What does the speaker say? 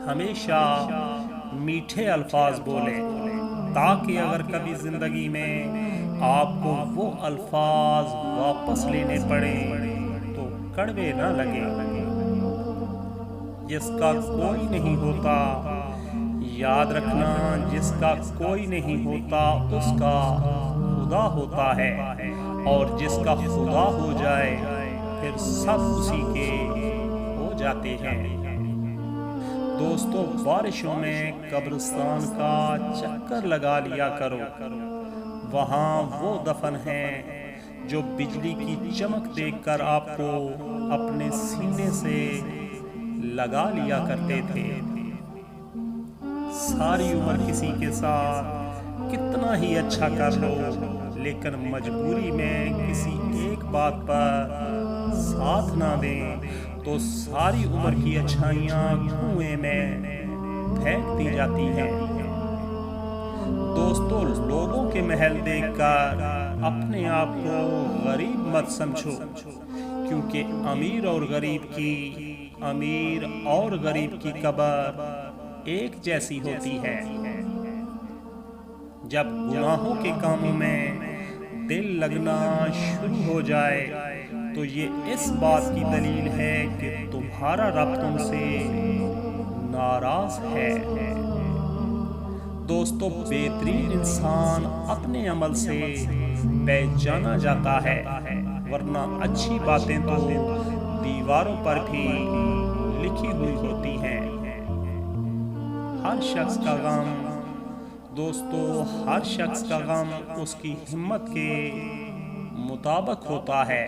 ہمیشہ میٹھے الفاظ بولیں تاکہ اگر کبھی زندگی میں آپ کو وہ الفاظ واپس لینے پڑیں تو کڑوے نہ لگیں۔ جس کا کوئی نہیں ہوتا، یاد رکھنا، جس کا کوئی نہیں ہوتا اس کا خدا ہوتا ہے، اور جس کا خدا ہو جائے پھر سب اسی کے ہو جاتے ہیں۔ دوستو، بارشوں میں قبرستان کا چکر لگا لیا کرو، وہاں وہ دفن ہیں جو بجلی کی چمک دیکھ کر آپ کو اپنے سینے سے لگا لیا کرتے تھے۔ ساری عمر کسی کے ساتھ کتنا ہی اچھا کر لو، لیکن مجبوری میں کسی ایک بات پر ساتھ نہ دیں تو ساری عمر کی اچھائیاں کنویں میں پھینک دی جاتی ہیں۔ دوستو، لوگوں کے محل دیکھ کر اپنے آپ کو غریب مت سمجھو، کیونکہ امیر اور غریب کی قبر ایک جیسی ہوتی ہے۔ جب گناہوں کے کاموں میں دل لگنا شروع ہو جائے تو یہ اس بات کی دلیل ہے کہ تمہارا رب تم سے ناراض ہے۔ دوستو، بہترین انسان اپنے عمل سے پہچانا جاتا ہے، ورنہ اچھی باتیں تو دیواروں پر بھی لکھی ہوئی ہوتی ہیں۔ ہر شخص کا غم، دوستو، ہر شخص کا غم اس کی ہمت کے مطابق ہوتا ہے۔